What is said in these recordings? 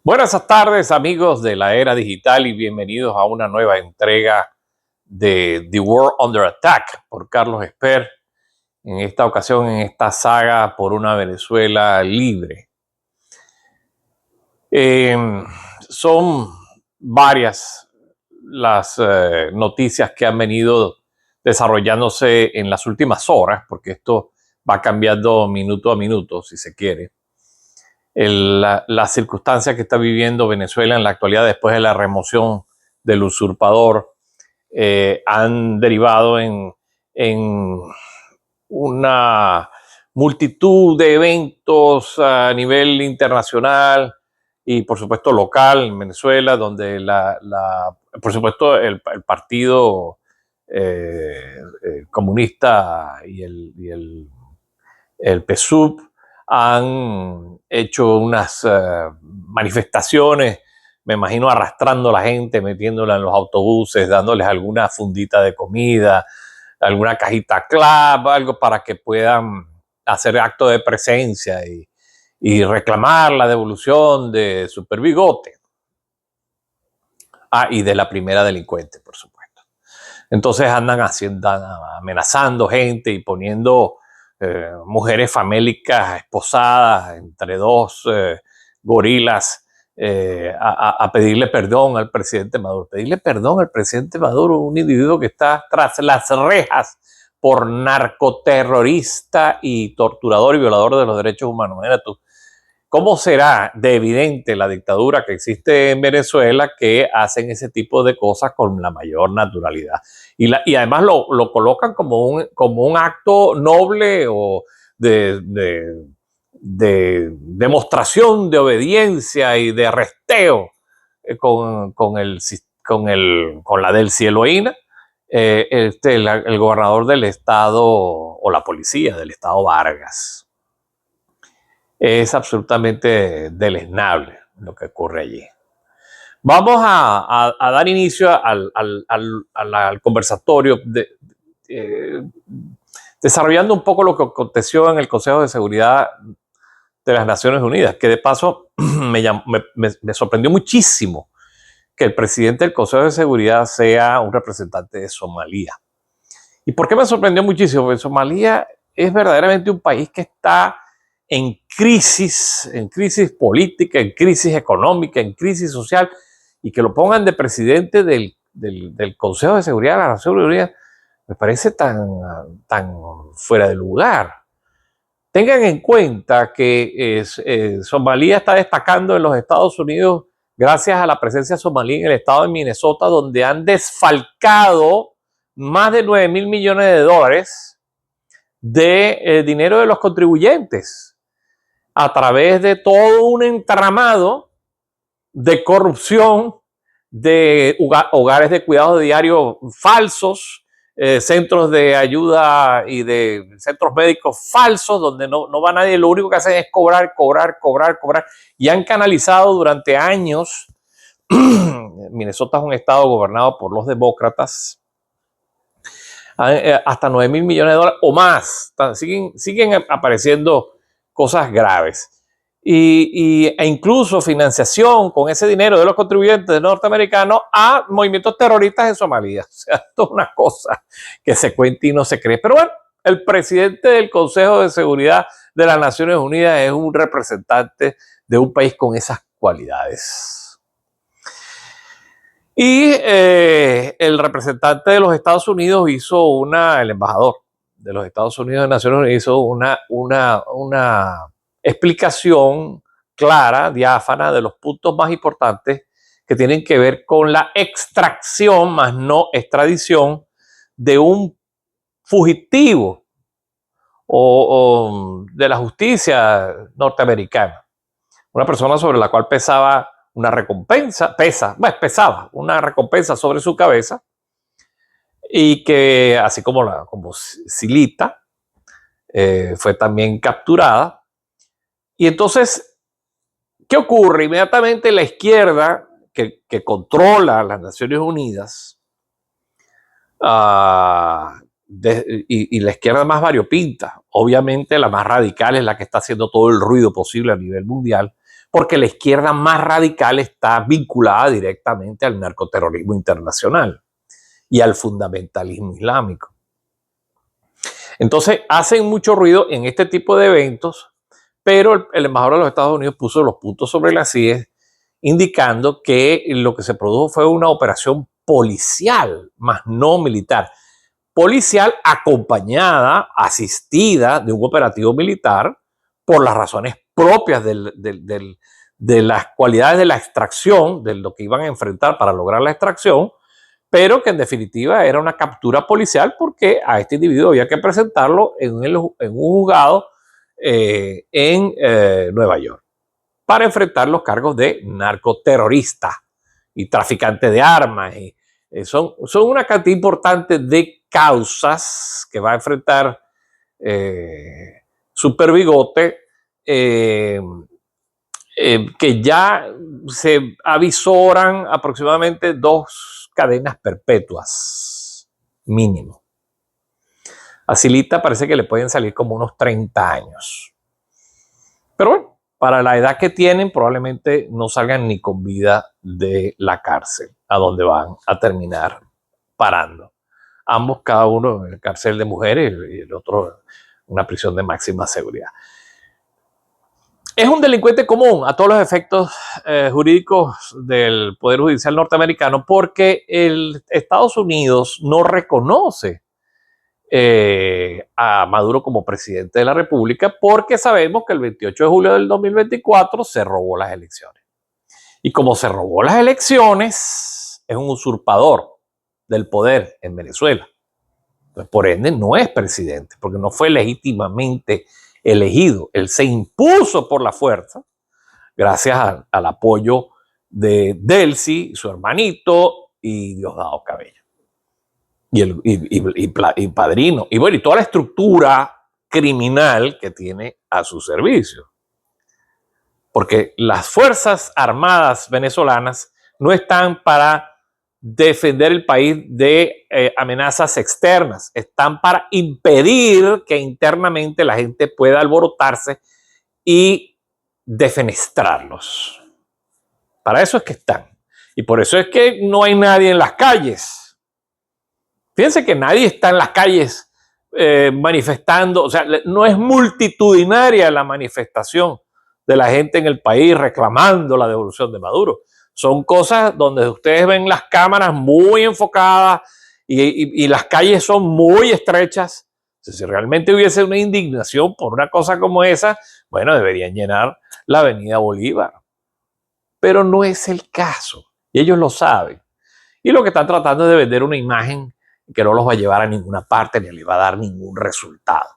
Buenas tardes, amigos de la era digital, y bienvenidos a una nueva entrega de The World Under Attack por Carlos Esper. En esta ocasión, en esta saga por una Venezuela libre. Son varias las noticias que han venido desarrollándose en las últimas horas, porque esto va cambiando minuto a minuto, si se quiere. La circunstancia que está viviendo Venezuela en la actualidad después de la remoción del usurpador han derivado en una multitud de eventos a nivel internacional y por supuesto local en Venezuela, donde por supuesto el partido comunista y el PSUV han hecho unas manifestaciones, me imagino arrastrando a la gente, metiéndola en los autobuses, dándoles alguna fundita de comida, alguna cajita club, algo para que puedan hacer acto de presencia y reclamar la devolución de Super Bigote. Y de la primera delincuente, por supuesto. Entonces andan amenazando gente y poniendo mujeres famélicas esposadas entre dos gorilas a pedirle perdón al presidente Maduro. Pedirle perdón al presidente Maduro, un individuo que está tras las rejas por narcoterrorista y torturador y violador de los derechos humanos. Mira tú, ¿cómo será de evidente la dictadura que existe en Venezuela que hacen ese tipo de cosas con la mayor naturalidad? Y además lo colocan como un acto noble o de demostración de obediencia y de resteo con la del Cieloína, el gobernador del estado o la policía del estado Vargas. Es absolutamente deleznable lo que ocurre allí. Vamos a dar inicio al conversatorio desarrollando un poco lo que aconteció en el Consejo de Seguridad de las Naciones Unidas, que de paso me sorprendió muchísimo que el presidente del Consejo de Seguridad sea un representante de Somalia. ¿Y por qué me sorprendió muchísimo? Porque Somalia es verdaderamente un país que está en crisis política, en crisis económica, en crisis social, y que lo pongan de presidente del Consejo de Seguridad de las Naciones Unidas me parece tan fuera de lugar. Tengan en cuenta que Somalia está destacando en los Estados Unidos gracias a la presencia somalí en el estado de Minnesota, donde han desfalcado más de 9,000 millones de dólares de dinero de los contribuyentes a través de todo un entramado de corrupción, de hogares de cuidado diario falsos, centros de ayuda y de centros médicos falsos donde no va nadie, lo único que hacen es cobrar, y han canalizado durante años. Minnesota es un estado gobernado por los demócratas, hasta 9,000 millones de dólares o más. Siguen apareciendo cosas graves. E incluso financiación con ese dinero de los contribuyentes norteamericanos a movimientos terroristas en Somalia. O sea, esto es una cosa que se cuenta y no se cree. Pero bueno, el presidente del Consejo de Seguridad de las Naciones Unidas es un representante de un país con esas cualidades. Y el representante de los Estados Unidos el embajador de los Estados Unidos de Naciones Unidas hizo una explicación clara, diáfana, de los puntos más importantes que tienen que ver con la extracción, más no extradición, de un fugitivo o de la justicia norteamericana. Una persona sobre la cual pesaba una recompensa, pesaba una recompensa sobre su cabeza, y que así como Silita fue también capturada. Y entonces, ¿qué ocurre? Inmediatamente la izquierda que controla las Naciones Unidas y la izquierda más variopinta, obviamente la más radical es la que está haciendo todo el ruido posible a nivel mundial, porque la izquierda más radical está vinculada directamente al narcoterrorismo internacional y al fundamentalismo islámico. Entonces hacen mucho ruido en este tipo de eventos, pero el embajador de los Estados Unidos puso los puntos sobre las IES, indicando que lo que se produjo fue una operación policial, más no militar. Policial acompañada, asistida de un operativo militar por las razones propias de las cualidades de la extracción, de lo que iban a enfrentar para lograr la extracción, pero que en definitiva era una captura policial porque a este individuo había que presentarlo en un juzgado en Nueva York para enfrentar los cargos de narcoterrorista y traficante de armas. Y, son una cantidad importante de causas que va a enfrentar Super Bigote, que ya se avisoran aproximadamente 2 cadenas perpetuas mínimo. A Silita parece que le pueden salir como unos 30 años. Pero bueno, para la edad que tienen probablemente no salgan ni con vida de la cárcel, a donde van a terminar parando. Ambos, cada uno en la cárcel de mujeres y el otro en una prisión de máxima seguridad. Es un delincuente común a todos los efectos jurídicos del Poder Judicial norteamericano porque Estados Unidos no reconoce a Maduro como presidente de la República porque sabemos que el 28 de julio del 2024 se robó las elecciones. Y como se robó las elecciones, es un usurpador del poder en Venezuela. Entonces, por ende, no es presidente porque no fue legítimamente elegido. Él se impuso por la fuerza gracias al apoyo de Delcy, su hermanito y Diosdado Cabello y Padrino y bueno, y toda la estructura criminal que tiene a su servicio, porque las Fuerzas Armadas venezolanas no están para defender el país de amenazas externas, están para impedir que internamente la gente pueda alborotarse y defenestrarlos. Para eso es que están. Y por eso es que no hay nadie en las calles. Fíjense que nadie está en las calles manifestando, o sea, no es multitudinaria la manifestación de la gente en el país reclamando la devolución de Maduro. Son cosas donde ustedes ven las cámaras muy enfocadas y las calles son muy estrechas. Si realmente hubiese una indignación por una cosa como esa, bueno, deberían llenar la Avenida Bolívar. Pero no es el caso. Y ellos lo saben. Y lo que están tratando es de vender una imagen que no los va a llevar a ninguna parte ni les va a dar ningún resultado.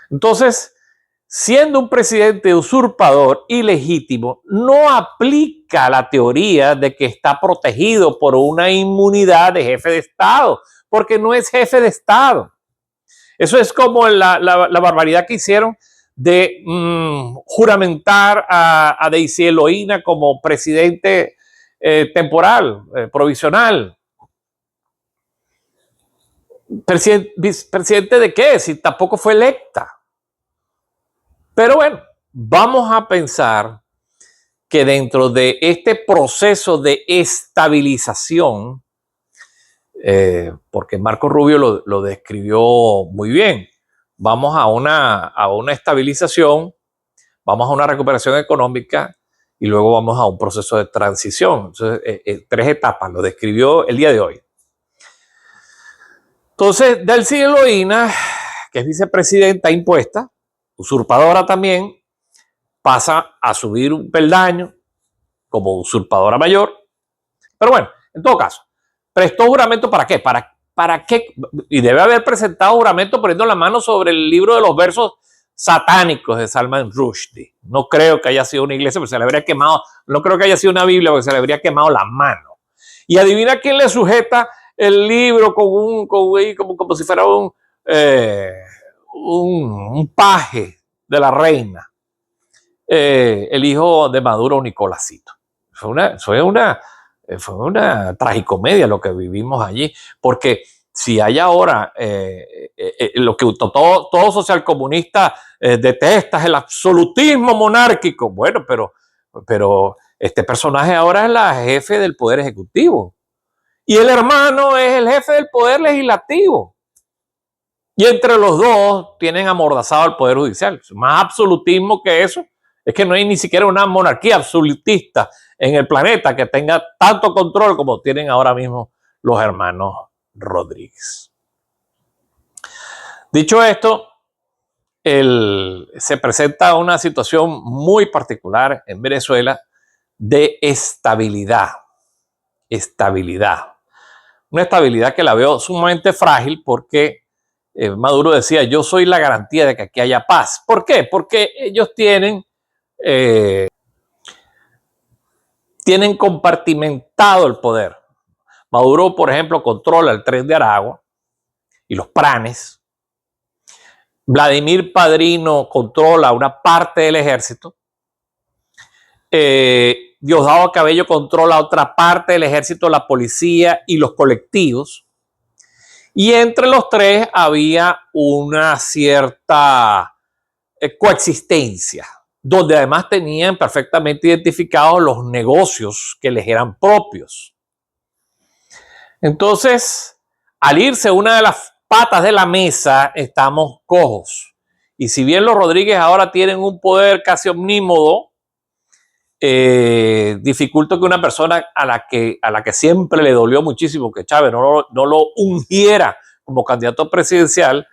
Entonces, siendo un presidente usurpador ilegítimo, no aplica la teoría de que está protegido por una inmunidad de jefe de Estado, porque no es jefe de Estado. Eso es como la barbaridad que hicieron de juramentar a Daisy Eloína como presidente temporal, provisional. ¿Presidente de qué? Si tampoco fue electa. Pero bueno, vamos a pensar que dentro de este proceso de estabilización, porque Marco Rubio lo describió muy bien, vamos a una estabilización, vamos a una recuperación económica y luego vamos a un proceso de transición. Entonces, 3 etapas, lo describió el día de hoy. Entonces, Delcy Eloína, que es vicepresidenta impuesta, usurpadora también, pasa a subir un peldaño como usurpadora mayor. Pero bueno, en todo caso, prestó juramento ¿para qué? ¿Para qué? Y debe haber presentado juramento poniendo la mano sobre el libro de los versos satánicos de Salman Rushdie. No creo que haya sido una iglesia, porque se le habría quemado, no creo que haya sido una Biblia, porque se le habría quemado la mano. Y adivina quién le sujeta el libro como si fuera un paje de la reina. El hijo de Maduro, Nicolásito. Fue una tragicomedia lo que vivimos allí, porque si hay ahora lo que todo socialcomunista detesta es el absolutismo monárquico, bueno, pero pero este personaje ahora es la jefe del Poder Ejecutivo y el hermano es el jefe del Poder Legislativo. Y entre los dos tienen amordazado al Poder Judicial. Más absolutismo que eso es que no hay ni siquiera una monarquía absolutista en el planeta que tenga tanto control como tienen ahora mismo los hermanos Rodríguez. Dicho esto, se presenta una situación muy particular en Venezuela de estabilidad. Una estabilidad que la veo sumamente frágil porque Maduro decía, yo soy la garantía de que aquí haya paz. ¿Por qué? Porque ellos tienen compartimentado el poder. Maduro, por ejemplo, controla el Tren de Aragua y los planes. Vladimir Padrino controla una parte del ejército. Diosdado Cabello controla otra parte del ejército, la policía y los colectivos. Y entre los tres había una cierta coexistencia, donde además tenían perfectamente identificados los negocios que les eran propios. Entonces, al irse una de las patas de la mesa, estamos cojos. Y si bien los Rodríguez ahora tienen un poder casi omnímodo, dificulta que una persona a la que siempre le dolió muchísimo que Chávez no lo ungiera como candidato presidencial,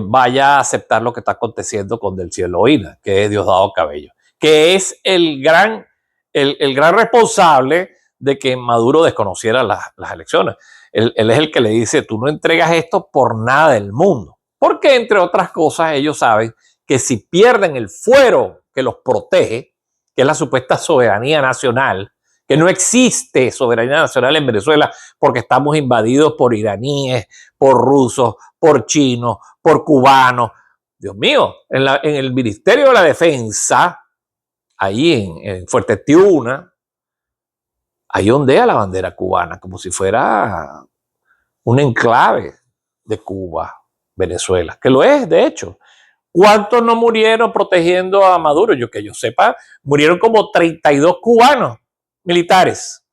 vaya a aceptar lo que está aconteciendo con Del Cielo Ina, que es Diosdado Cabello, que es el gran responsable de que Maduro desconociera las elecciones. Él es el que le dice, tú no entregas esto por nada del mundo. Porque, entre otras cosas, ellos saben que si pierden el fuero que los protege, que es la supuesta soberanía nacional, que no existe soberanía nacional en Venezuela porque estamos invadidos por iraníes, por rusos, por chinos, por cubanos. Dios mío, en el Ministerio de la Defensa, ahí en Fuerte Tiuna, ahí ondea la bandera cubana, como si fuera un enclave de Cuba, Venezuela, que lo es, de hecho. ¿Cuántos no murieron protegiendo a Maduro? Que yo sepa, murieron como 32 cubanos militares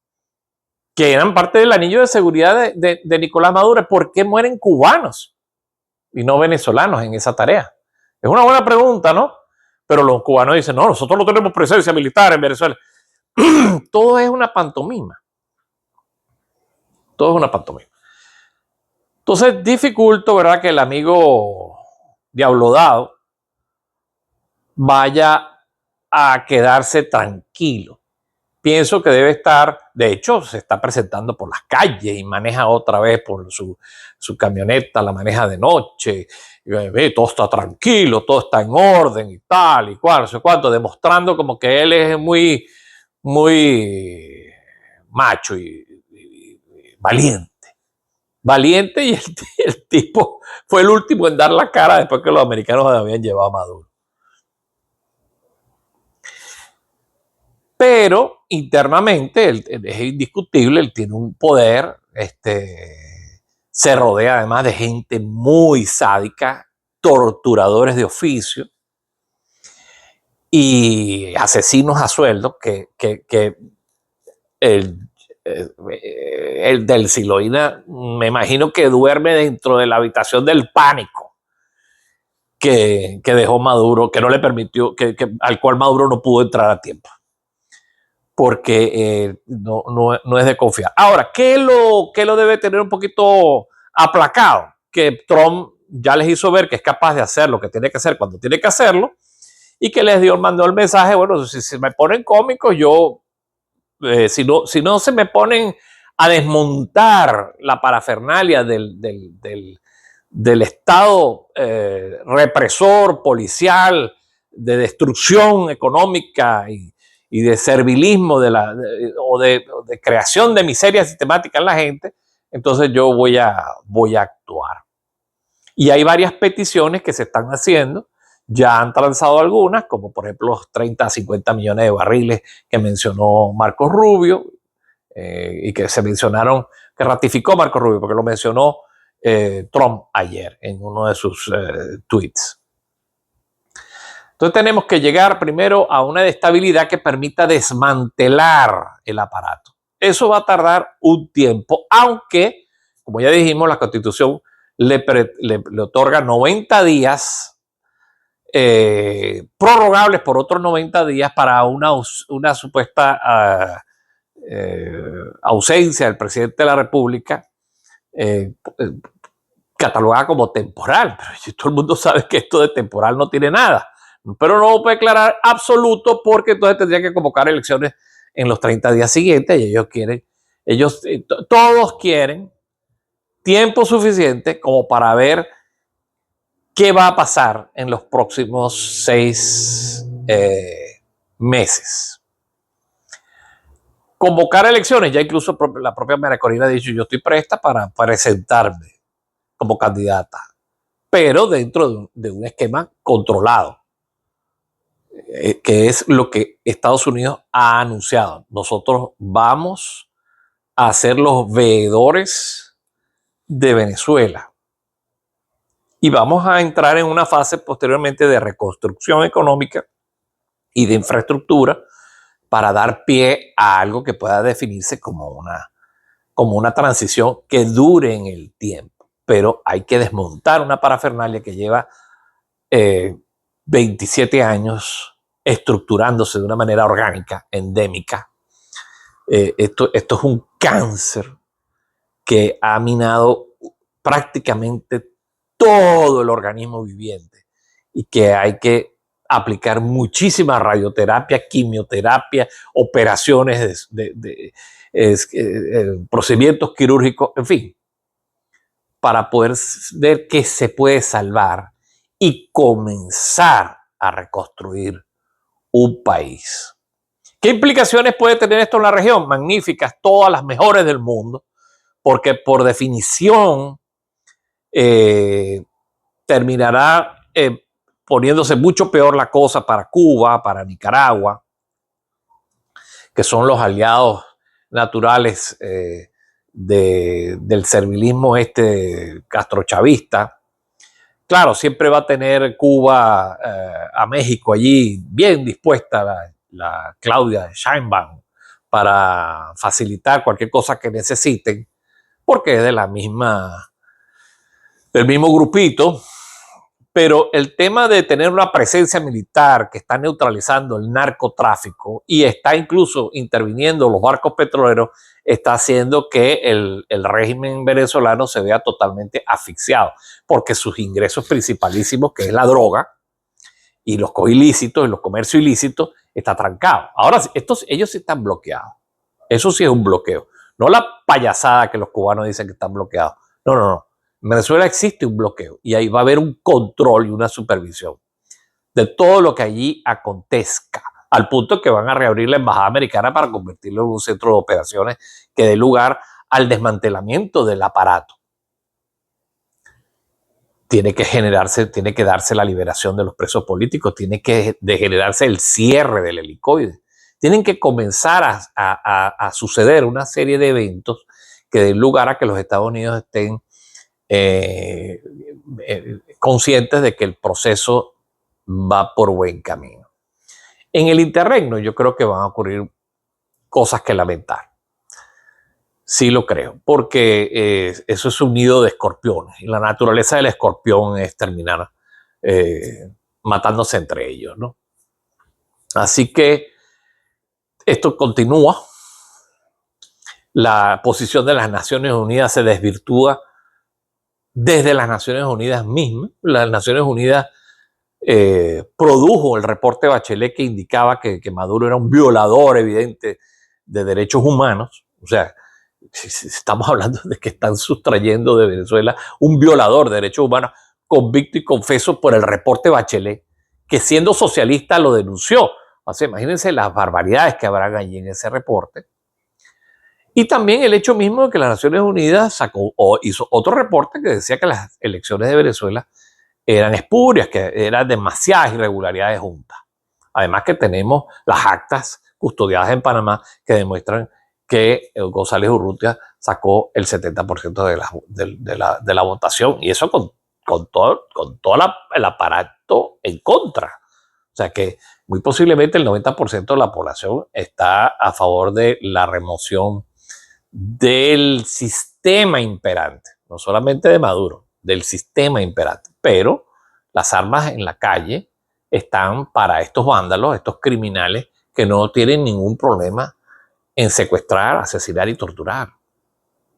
que eran parte del anillo de seguridad de Nicolás Maduro. ¿Por qué mueren cubanos y no venezolanos en esa tarea? Es una buena pregunta, ¿no? Pero los cubanos dicen, no, nosotros no tenemos presencia militar en Venezuela. Todo es una pantomima. Todo es una pantomima. Entonces, dificulto, ¿verdad?, que el amigo Diablodado vaya a quedarse tranquilo. Pienso que debe estar, de hecho, se está presentando por las calles y maneja otra vez por su camioneta, la maneja de noche, todo está tranquilo, todo está en orden y tal y cual, no sé cuánto, demostrando como que él es muy, muy macho y valiente. Valiente, y el tipo fue el último en dar la cara después que los americanos habían llevado a Maduro. Pero internamente es indiscutible, él tiene un poder, se rodea además de gente muy sádica, torturadores de oficio y asesinos a sueldo que el Del Cielo Ina, me imagino que duerme dentro de la habitación del pánico que dejó Maduro, que no le permitió, al cual Maduro no pudo entrar a tiempo, porque no es de confiar. Ahora, ¿qué lo debe tener un poquito aplacado? Que Trump ya les hizo ver que es capaz de hacer lo que tiene que hacer cuando tiene que hacerlo, y que les mandó el mensaje, bueno, si se me ponen cómicos, yo, si no se me ponen a desmontar la parafernalia del Estado represor, policial, de destrucción económica y de servilismo o de creación de miseria sistemática en la gente, entonces yo voy a actuar. Y hay varias peticiones que se están haciendo, ya han transado algunas, como por ejemplo los 30 a 50 millones de barriles que mencionó Marcos Rubio, y que se mencionaron, que ratificó Marcos Rubio, porque lo mencionó Trump ayer en uno de sus tweets. Entonces tenemos que llegar primero a una estabilidad que permita desmantelar el aparato. Eso va a tardar un tiempo, aunque, como ya dijimos, la Constitución le otorga 90 días prorrogables por otros 90 días para una supuesta ausencia del presidente de la República, catalogada como temporal. Pero todo el mundo sabe que esto de temporal no tiene nada. Pero no puede declarar absoluto porque entonces tendría que convocar elecciones en los 30 días siguientes y todos quieren tiempo suficiente como para ver qué va a pasar en los próximos 6 meses. Convocar elecciones, ya incluso la propia María Corina ha dicho, yo estoy presta para presentarme como candidata, pero dentro de un esquema controlado, que es lo que Estados Unidos ha anunciado. Nosotros vamos a ser los veedores de Venezuela y vamos a entrar en una fase posteriormente de reconstrucción económica y de infraestructura para dar pie a algo que pueda definirse como una transición que dure en el tiempo. Pero hay que desmontar una parafernalia que lleva 27 años estructurándose de una manera orgánica, endémica. Esto es un cáncer que ha minado prácticamente todo el organismo viviente y que hay que aplicar muchísima radioterapia, quimioterapia, operaciones procedimientos quirúrgicos, en fin, para poder ver qué se puede salvar y comenzar a reconstruir un país. ¿Qué implicaciones puede tener esto en la región? Magníficas, todas las mejores del mundo, porque por definición terminará poniéndose mucho peor la cosa para Cuba, para Nicaragua, que son los aliados naturales del servilismo castrochavista. Claro, siempre va a tener Cuba a México allí bien dispuesta la Claudia Sheinbaum para facilitar cualquier cosa que necesiten, porque es del mismo grupito. Pero el tema de tener una presencia militar que está neutralizando el narcotráfico y está incluso interviniendo los barcos petroleros está haciendo que el régimen venezolano se vea totalmente asfixiado, porque sus ingresos principalísimos, que es la droga y los ilícitos y los comercios ilícitos, está trancado. Ahora, ellos sí están bloqueados. Eso sí es un bloqueo. No la payasada que los cubanos dicen que están bloqueados. No, no, no. En Venezuela existe un bloqueo y ahí va a haber un control y una supervisión de todo lo que allí acontezca, al punto que van a reabrir la embajada americana para convertirlo en un centro de operaciones que dé lugar al desmantelamiento del aparato. Tiene que darse la liberación de los presos políticos, tiene que generarse el cierre del helicoide. Tienen que comenzar a suceder una serie de eventos que den lugar a que los Estados Unidos estén conscientes de que el proceso va por buen camino. En el interregno yo creo que van a ocurrir cosas que lamentar. Sí lo creo, porque eso es un nido de escorpiones y la naturaleza del escorpión es terminar matándose entre ellos, ¿no? Así que esto continúa. La posición de las Naciones Unidas se desvirtúa desde las Naciones Unidas mismas. Las Naciones Unidas produjo el reporte Bachelet que indicaba que Maduro era un violador evidente de derechos humanos. O sea, estamos hablando de que están sustrayendo de Venezuela un violador de derechos humanos convicto y confeso por el reporte Bachelet, que siendo socialista lo denunció. O sea, imagínense las barbaridades que habrán allí en ese reporte. Y también el hecho mismo de que las Naciones Unidas hizo otro reporte que decía que las elecciones de Venezuela eran espurias, que eran demasiadas irregularidades juntas. Además que tenemos las actas custodiadas en Panamá que demuestran que González Urrutia sacó el 70% de la votación y eso con todo el aparato en contra. O sea que muy posiblemente el 90% de la población está a favor de la remoción del sistema imperante, no solamente de Maduro, del sistema imperante. Pero las armas en la calle están para estos vándalos, estos criminales que no tienen ningún problema en secuestrar, asesinar y torturar.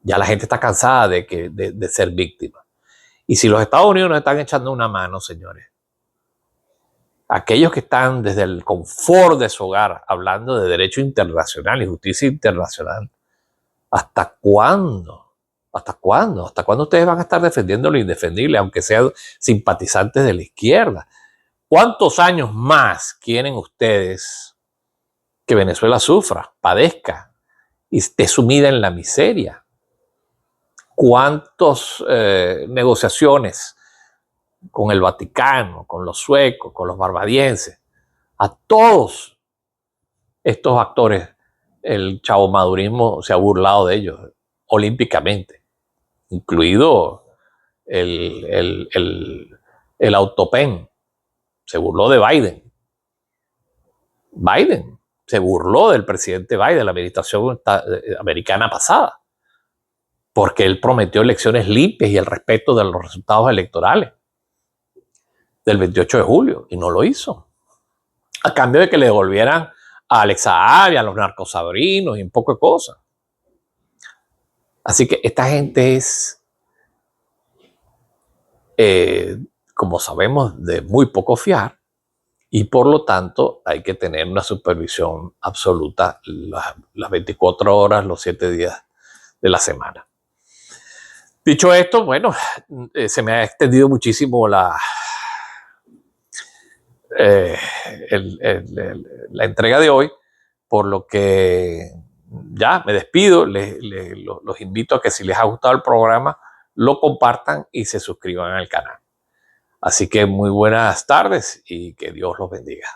Ya la gente está cansada de ser víctima. Y si los Estados Unidos nos están echando una mano, señores, aquellos que están desde el confort de su hogar hablando de derecho internacional y justicia internacional, ¿hasta cuándo? ¿Hasta cuándo? ¿Hasta cuándo ustedes van a estar defendiendo lo indefendible, aunque sean simpatizantes de la izquierda? ¿Cuántos años más quieren ustedes que Venezuela sufra, padezca y esté sumida en la miseria? ¿Cuántas negociaciones con el Vaticano, con los suecos, con los barbadienses? A todos estos actores, el chavomadurismo se ha burlado de ellos olímpicamente, incluido el autopen. Se burló de Biden. Biden se burló del presidente Biden, la administración americana pasada, porque él prometió elecciones limpias y el respeto de los resultados electorales del 28 de julio, y no lo hizo. A cambio de que le devolvieran a Alex Saab, a los narcosabrinos y un poco de cosas. Así que esta gente es, como sabemos, de muy poco fiar, y por lo tanto hay que tener una supervisión absoluta las 24 horas, los 7 días de la semana. Dicho esto, bueno, se me ha extendido muchísimo la entrega de hoy, por lo que ya me despido. Los invito a que, si les ha gustado el programa, lo compartan y se suscriban al canal. Así que muy buenas tardes y que Dios los bendiga.